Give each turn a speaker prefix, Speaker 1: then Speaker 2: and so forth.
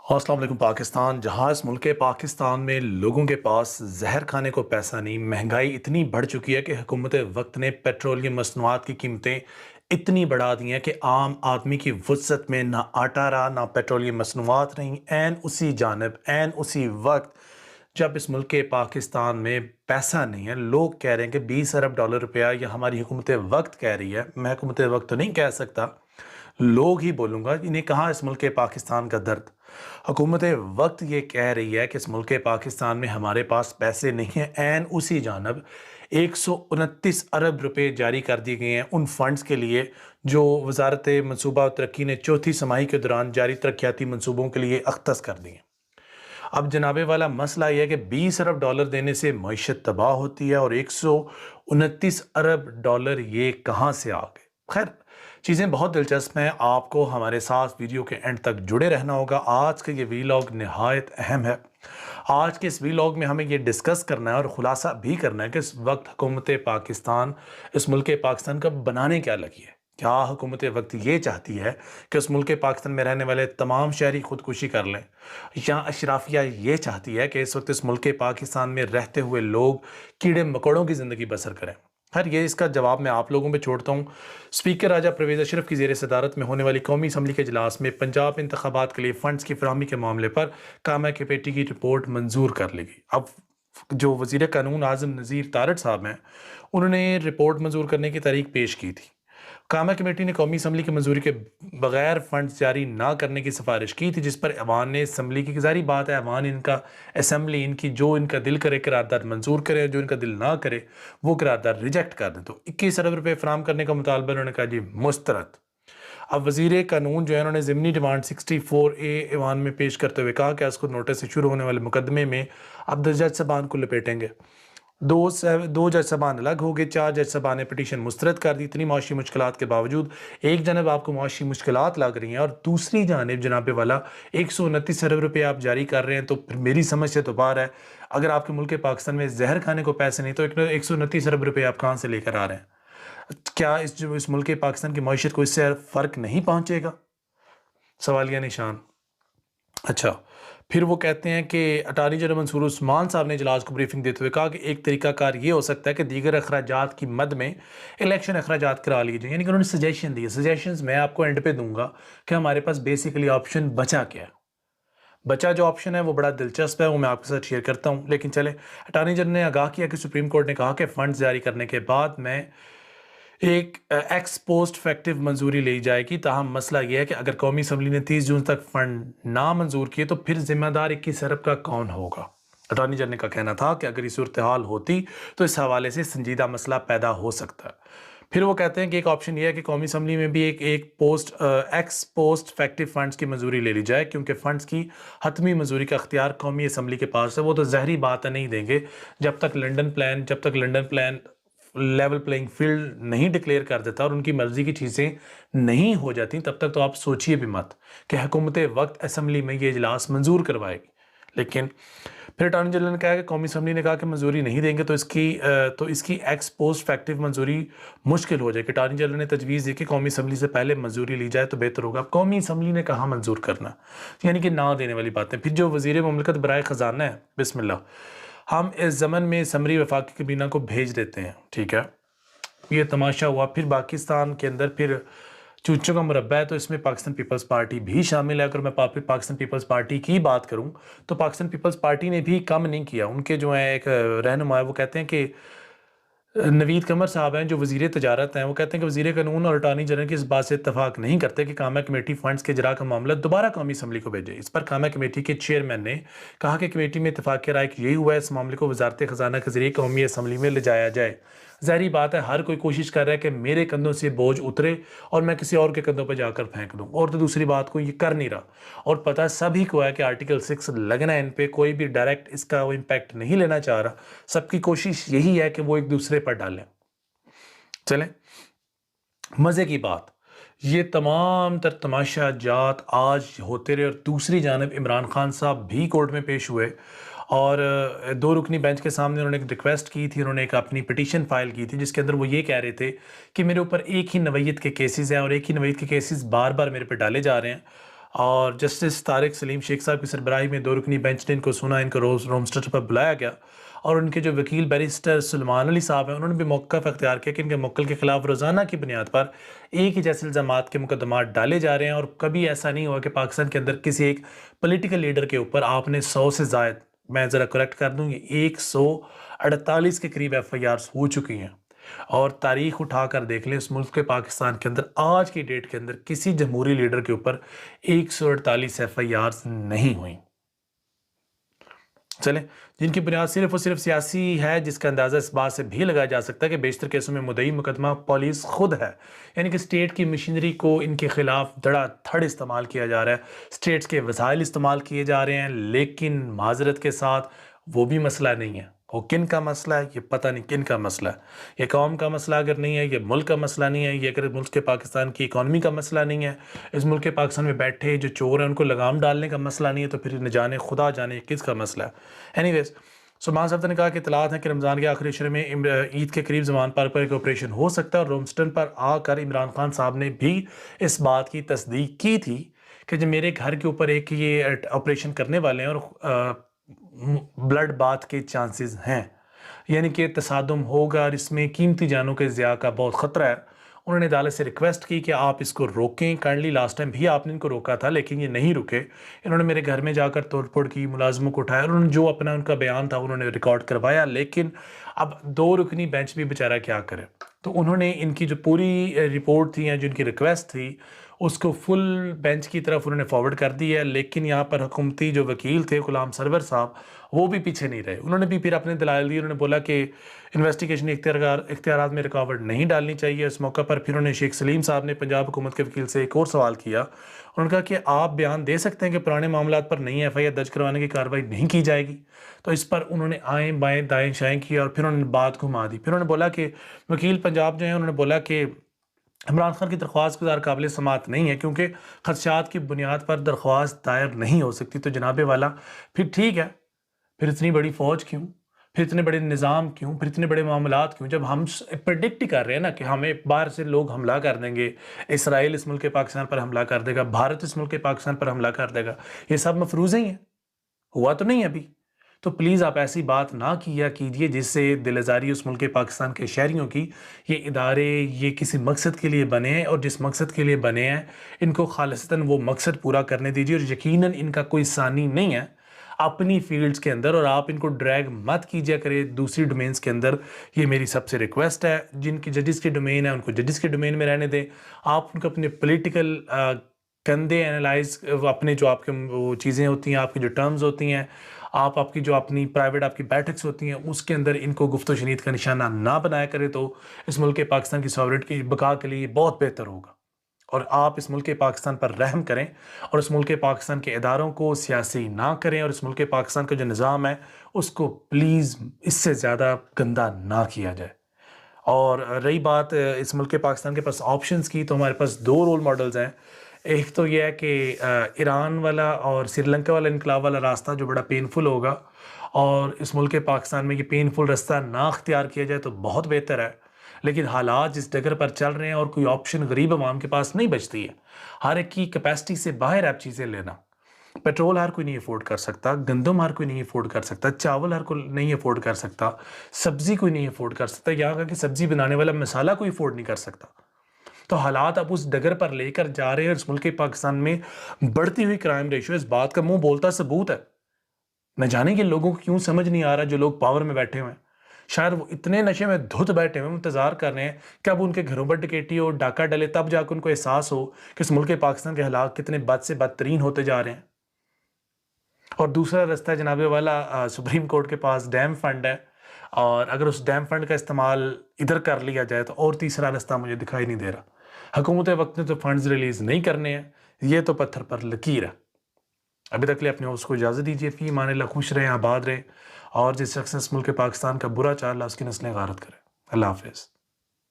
Speaker 1: अस्सलाम वालेकुम पाकिस्तान। जहाँ इस मुल्क पाकिस्तान में लोगों के पास जहर खाने को पैसा नहीं, महंगाई इतनी बढ़ चुकी है कि हुकूमत वक्त ने पेट्रोलियम मसनूआत की कीमतें इतनी बढ़ा दी हैं कि आम आदमी की वुसअत में ना आटा रहा ना पेट्रोलियम मसनूआत रहीं। ऐन उसी जानब ऐन उसी वक्त जब इस मुल्क पाकिस्तान में पैसा नहीं है, लोग कह रहे हैं कि 20 अरब डॉलर रुपया, या हमारी हुकूमत वक्त कह रही है, मैं हुकूमत वक्त तो नहीं कह सकता, लोग ही बोलूँगा, इन्हें कहाँ इस मुल्क पाकिस्तान का दर्द। हुकूमत वक्त ये कह रही है कि इस मुल्क पाकिस्तान में हमारे पास पैसे नहीं हैं। ऐन उसी जानब 129 अरब रुपए जारी कर दिए गए हैं उन फंड्स के लिए जो वजारत मनसूबा तरक्की ने चौथी छमाही के दौरान जारी तरक्याती मनसूबों के लिए अख्तस कर दिए। अब जनाबे वाला मसला यह है कि 20 अरब डॉलर देने से मईशत तबाह होती है और 129 अरब डॉलर ये कहाँ से आ गए। खैर, चीज़ें बहुत दिलचस्प हैं, आपको हमारे साथ वीडियो के एंड तक जुड़े रहना होगा। आज का ये वीलॉग नहायत अहम है। आज के इस वीलॉग में हमें ये डिस्कस करना है और ख़ुलासा भी करना है कि इस वक्त हुकूमत पाकिस्तान इस मुल्क पाकिस्तान का बनाने क्या लगी है। क्या हुकूमत वक्त ये चाहती है कि उस मुल्क पाकिस्तान में रहने वाले तमाम शहरी खुदकुशी कर लें, या अशराफिया ये चाहती है कि इस वक्त इस मुल्क पाकिस्तान में रहते हुए लोग कीड़े मकोड़ों की ज़िंदगी बसर करें। खैर, ये इसका जवाब मैं आप लोगों पे छोड़ता हूँ। स्पीकर राजा परवेज़ अशरफ की ज़ेर सदारत में होने वाली कौमी असम्बली के इजलास में पंजाब इंतखाबात के लिए फ़ंड्स की फराहमी के मामले पर कामा कमेटी की रिपोर्ट मंजूर कर ली गई। अब जो वज़ीर कानून आज़म नज़ीर तारड़ साहब हैं, उन्होंने रिपोर्ट मंजूर करने की तारीख पेश की थी। कामा कमेटी ने कौमी असम्बली की मंजूरी के बगैर फंड्स जारी ना करने की सिफारिश की थी, जिस पर ऐवान ने असम्बली की जारी बात है, ऐवान इनका असम्बली इनकी जो इनका दिल करे करारदाद मंजूर करे, जो इनका दिल ना करे वो करारदाद रिजेक्ट कर दे। तो 21 अरब रुपये फराम करने का मुतालबा उन्होंने कहा जी मुस्तरद। अब वज़ीर कानून जो है, उन्होंने ज़िमनी डिमांड 64A ऐवान में पेश करते हुए कहा कि उसको नोटिस से शुरू होने वाले मुकदमे में अब जज साहबान को लपेटेंगे। दो जज साहबान अलग हो गए, 4 जज साहबान ने पिटीशन मुस्तरद कर दी। इतनी मुआशी मुश्किलात के बावजूद एक जानब आपको मुआशी मुश्किलात लग रही हैं और दूसरी जानब जनाबे वाला 129 अरब रुपये आप जारी कर रहे हैं। तो फिर मेरी समझ से तो बाहर है, अगर आपके मुल्क पाकिस्तान में जहर खाने को पैसे नहीं तो 129 अरब रुपये आप कहाँ से लेकर आ रहे हैं? क्या इस मुल्क पाकिस्तान की मईशत को इससे फ़र्क नहीं पहुँचेगा? सवालिया निशान। अच्छा, फिर वो कहते हैं कि अटारनी जनरल मंसूर उस्मान साहब ने इजलास को ब्रीफिंग देते हुए कहा कि एक तरीकाकार ये हो सकता है कि दीगर अखराजात की मद में इलेक्शन अखराजात करा लिए जाए। यानी कि उन्होंने सजेशन दिए। सजेशंस मैं आपको एंड पे दूंगा कि हमारे पास बेसिकली ऑप्शन बचा क्या है। बचा जो ऑप्शन है वो बड़ा दिलचस्प है, वो मैं आपके साथ शेयर करता हूँ। लेकिन चले, अटारनी जनरल ने आगाह किया कि सुप्रीम कोर्ट ने कहा कि फंड जारी करने के बाद मैं एक एक्स पोस्ट फैक्टिव मंजूरी ली जाएगी। ताहम मसला यह है कि अगर कौमी असम्बली ने 30 जून तक फंड ना मंजूर किए तो फिर जिम्मेदार 21 अरब का कौन होगा। अटॉर्नी जनरल का कहना था कि अगर ये सूरत हाल होती तो इस हवाले से संजीदा मसला पैदा हो सकता है। फिर वो कहते हैं कि एक ऑप्शन ये है कि कौमी असम्बली में भी एक एक्स पोस्ट फैक्टिव फंड्स की मंजूरी ले ली जाए, क्योंकि फंड्स की हतमी मंजूरी का अख्तियार कौमी असम्बली के पास है। वो तो ज़हरी बात है, नहीं देंगे जब तक London plan level playing field नहीं डिक्लेयर कर देता और उनकी मर्जी की चीज़ें नहीं हो जाती, तब तक तो आप सोचिए भी मत कि हुकूमत वक्त असम्बली में ये इजलास मंजूर करवाएगी। लेकिन फिर अटॉर्नी जनरल ने कहा कि कौमी असम्बली ने कहा कि मंजूरी नहीं देंगे तो इसकी एक्स पोस्ट फैक्टिव मंजूरी मुश्किल हो जाएगी। अटॉर्नी जनरल ने तजवीज़ दी कि कौमी असम्बली से पहले मंजूरी ली जाए तो बेहतर होगा। कौमी असम्बली ने कहा मंजूर करना, यानी कि ना देने वाली बातें। फिर जो वज़ीर मुमलिकत बराए ख़जाना है, बिस्मिल्लाह, हम इस ज़मन में समरी वफाकी कबीना को भेज देते हैं, ठीक है, ये तमाशा हुआ। फिर पाकिस्तान के अंदर फिर चूचों का मुरब्बा है, तो इसमें पाकिस्तान पीपल्स पार्टी भी शामिल है। अगर मैं पाकिस्तान पीपल्स पार्टी की बात करूं तो पाकिस्तान पीपल्स पार्टी ने भी कम नहीं किया। उनके जो है एक रहनुमा है, वो कहते हैं कि नवीद कमर साहब हैं जो वज़ीर तजारत हैं, वो कहते हैं कि वज़ीर कानून और अटॉर्नी जनरल की इस बात से इत्तफाक नहीं करते कि कामा कमेटी फंड्स के इजरा का मामला दोबारा कौमी असम्बली को भेजे। इस पर कामा कमेटी के चेयरमैन ने कहा कि कमेटी में इत्तफाक राय यही हुआ है इस मामले को वजारत ख़जाना के जरिए कौमी असम्बली में ले जाया जाए। ज़ाहिर बात है, हर कोई कोशिश कर रहा है कि मेरे कंधों से बोझ उतरे और मैं किसी और के कंधों पर जाकर फेंक दूं, और तो दूसरी बात को ये कर नहीं रहा। और पता सभी को है कि आर्टिकल 6 लगना है इन पे, कोई भी डायरेक्ट इसका इम्पैक्ट नहीं लेना चाह रहा। सबकी कोशिश यही है कि वो एक दूसरे पर डालें। चलें, मज़े की बात, ये तमाम तर तमाशा जात आज होते रहे और दूसरी जानब इमरान खान साहब भी कोर्ट में पेश हुए और 2 रुकनी बेंच के सामने उन्होंने एक रिक्वेस्ट की थी, उन्होंने एक अपनी पिटीशन फाइल की थी जिसके अंदर वो ये कह रहे थे कि मेरे ऊपर एक ही नवैयत के केसेस हैं और एक ही नवैयत के केसेस बार बार मेरे पे डाले जा रहे हैं। اور جسٹس طارق سلیم شیخ صاحب کی سربراہی میں 2 رکنی بینچ نے ان کو سنا، ان کو رومسٹر پر بلایا گیا، اور ان کے جو وکیل بیرسٹر سلمان علی صاحب ہیں انہوں نے بھی موقف اختیار کیا کہ ان کے موکل کے خلاف روزانہ کی بنیاد پر ایک ہی جیسے الزامات کے مقدمات ڈالے جا رہے ہیں، اور کبھی ایسا نہیں ہوا کہ پاکستان کے اندر کسی ایک پولیٹیکل لیڈر کے اوپر آپ نے 100 سے زائد، میں ذرا کریکٹ کر دوں، 148 کے قریب ایف آئی آرز ہو چکی ہیں۔ اور تاریخ اٹھا کر دیکھ لیں، اس ملک کے پاکستان کے اندر آج کی ڈیٹ کے اندر کسی جمہوری لیڈر کے اوپر 148 ایف آئی آرز نہیں ہوئیں۔ چلیں، جن کی بنیاد صرف اور صرف سیاسی ہے، جس کا اندازہ اس بات سے بھی لگایا جا سکتا ہے کہ بیشتر کیسوں میں مدعی مقدمہ پولیس خود ہے، یعنی کہ اسٹیٹ کی مشینری کو ان کے خلاف دھڑا دھڑ استعمال کیا جا رہا ہے، اسٹیٹس کے وسائل استعمال کیے جا رہے ہیں، لیکن معذرت کے ساتھ وہ بھی مسئلہ نہیں ہے۔ وہ کن کا مسئلہ ہے؟ یہ پتہ نہیں کن کا مسئلہ ہے۔ یہ قوم کا مسئلہ اگر نہیں ہے، یہ ملک کا مسئلہ نہیں ہے، یہ اگر ملک کے پاکستان کی اکانومی کا مسئلہ نہیں ہے، اس ملک کے پاکستان میں بیٹھے جو چور ہیں ان کو لگام ڈالنے کا مسئلہ نہیں ہے، تو پھر نہ جانے خدا جانے کس کا مسئلہ ہے۔ اینی ویز، سلمان صاحب نے کہا کہ اطلاعات ہیں کہ رمضان کے آخری عشرے میں عید کے قریب زمان پر ایک آپریشن ہو سکتا ہے، اور رومسٹن پر آ کر عمران خان صاحب نے بھی اس بات کی تصدیق کی تھی کہ جو میرے گھر کے اوپر ایک یہ آپریشن کرنے والے ہیں اور بلڈ بات کے چانسز ہیں، یعنی کہ تصادم ہوگا اور اس میں قیمتی جانوں کے ضیاع کا بہت خطرہ ہے۔ انہوں نے عدالت سے ریکویسٹ کی کہ آپ اس کو روکیں، کائنڈلی لاسٹ ٹائم بھی آپ نے ان کو روکا تھا لیکن یہ نہیں رکے، انہوں نے میرے گھر میں جا کر توڑ پھوڑ کی، ملازموں کو اٹھایا، اور انہوں نے جو اپنا ان کا بیان تھا انہوں نے ریکارڈ کروایا، لیکن اب 2 رکنی بینچ بھی بیچارہ کیا کرے۔ تو انہوں نے ان کی جو پوری رپورٹ تھی یا جو ان کی ریکویسٹ تھی اس کو فل بینچ کی طرف انہوں نے فارورڈ کر دی ہے، لیکن یہاں پر حکومتی جو وکیل تھے غلام سرور صاحب وہ بھی پیچھے نہیں رہے، انہوں نے بھی پھر اپنے دلائل دیے، انہوں نے بولا کہ انویسٹیگیشن اختیارات میں رکاوٹ نہیں ڈالنی چاہیے۔ اس موقع پر پھر انہوں نے شیخ سلیم صاحب نے پنجاب حکومت کے وکیل سے ایک اور سوال کیا، انہوں نے کہا کہ آپ بیان دے سکتے ہیں کہ پرانے معاملات پر نئی ایف آئی آر درج کروانے کی کارروائی نہیں کی جائے گی؟ تو اس پر انہوں نے آئیں بائیں دائیں شائیں کیا اور پھر انہوں نے بات گھما دی۔ پھر انہوں نے بولا کہ وکیل پنجاب جو ہیں انہوں نے بولا کہ عمران خان کی درخواست گزار قابل سماعت نہیں ہے کیونکہ خدشات کی بنیاد پر درخواست دائر نہیں ہو سکتی۔ تو جناب والا پھر ٹھیک ہے، پھر اتنی بڑی فوج کیوں، پھر اتنے بڑے نظام کیوں، پھر اتنے بڑے معاملات کیوں، جب ہم پریڈکٹ ہی کر رہے ہیں نا کہ ہمیں باہر سے لوگ حملہ کر دیں گے، اسرائیل اس ملک کے پاکستان پر حملہ کر دے گا، بھارت اس ملک کے پاکستان پر حملہ کر دے گا، یہ سب مفروض ہی ہیں، ہوا تو نہیں ابھی۔ تو پلیز آپ ایسی بات نہ کیا کیجئے جس سے دل آزاری اس ملک پاکستان کے شہریوں کی۔ یہ ادارے یہ کسی مقصد کے لیے بنے ہیں، اور جس مقصد کے لیے بنے ہیں ان کو خالصتاً وہ مقصد پورا کرنے دیجئے، اور یقیناً ان کا کوئی ثانی نہیں ہے اپنی فیلڈز کے اندر، اور آپ ان کو ڈریگ مت کیجئے کرے دوسری ڈومینز کے اندر۔ یہ میری سب سے ریکویسٹ ہے، جن کی ججز کی ڈومین ہے ان کو ججز کی ڈومین میں رہنے دیں، آپ ان کو اپنے پولیٹیکل کندھے اینالائز، اپنے جو آپ کے وہ چیزیں ہوتی ہیں، آپ کی جو ٹرمز ہوتی ہیں، آپ کی جو اپنی پرائیویٹ آپ کی بیٹھکس ہوتی ہیں اس کے اندر ان کو گفت و شنید کا نشانہ نہ بنایا کرے، تو اس ملک پاکستان کی سوورنٹی کی بقا کے لیے بہت بہتر ہوگا۔ اور آپ اس ملک پاکستان پر رحم کریں اور اس ملک پاکستان کے اداروں کو سیاسی نہ کریں، اور اس ملک پاکستان کا جو نظام ہے اس کو پلیز اس سے زیادہ گندہ نہ کیا جائے۔ اور رہی بات اس ملک پاکستان کے پاس آپشنز کی، تو ہمارے پاس 2 رول ماڈلز ہیں۔ ایک تو یہ ہے کہ ایران والا اور سری لنکا والا انقلاب والا راستہ جو بڑا پینفل ہوگا، اور اس ملک پاکستان میں یہ پینفل راستہ نہ اختیار کیا جائے تو بہت بہتر ہے، لیکن حالات جس ڈگر پر چل رہے ہیں اور کوئی آپشن غریب عوام کے پاس نہیں بچتی ہے، ہر ایک کی کیپیسٹی سے باہر آپ چیزیں لینا۔ پیٹرول ہر کوئی نہیں افورڈ کر سکتا، گندم ہر کوئی نہیں افورڈ کر سکتا، چاول ہر کوئی نہیں افورڈ کر سکتا، سبزی کوئی نہیں افورڈ کر سکتا، یہاں کا کہ سبزی بنانے والا مسالہ کوئی افورڈ نہیں کر سکتا۔ تو حالات اب اس ڈگر پر لے کر جا رہے ہیں، اس ملک پاکستان میں بڑھتی ہوئی کرائم ریشو اس بات کا منہ بولتا ثبوت ہے۔ نہ جانے کہ لوگوں کو کیوں سمجھ نہیں آ رہا، جو لوگ پاور میں بیٹھے ہوئے ہیں شاید وہ اتنے نشے میں دھت بیٹھے ہوئے انتظار کر رہے ہیں کہ اب ان کے گھروں پر ڈکیٹی ہو، ڈاکہ ڈلے، تب جا کے ان کو احساس ہو کہ اس ملک پاکستان کے حالات کتنے بد سے بدترین ہوتے جا رہے ہیں۔ اور دوسرا رستہ جناب والا سپریم کورٹ کے پاس ڈیم فنڈ ہے، اور اگر اس ڈیم فنڈ کا استعمال ادھر کر لیا جائے تو اور تیسرا رستہ مجھے دکھائی نہیں دے رہا۔ حکومت وقت نے تو فنڈز ریلیز نہیں کرنے ہیں، یہ تو پتھر پر لکیر ہے۔ ابھی تک لیے اپنے اس کو اجازت دیجیے، فی امان اللہ، خوش رہیں، آباد رہیں، اور جس شخص نے اس ملک پاکستان کا برا چالا اس کی نسلیں غارت کریں۔ اللہ حافظ۔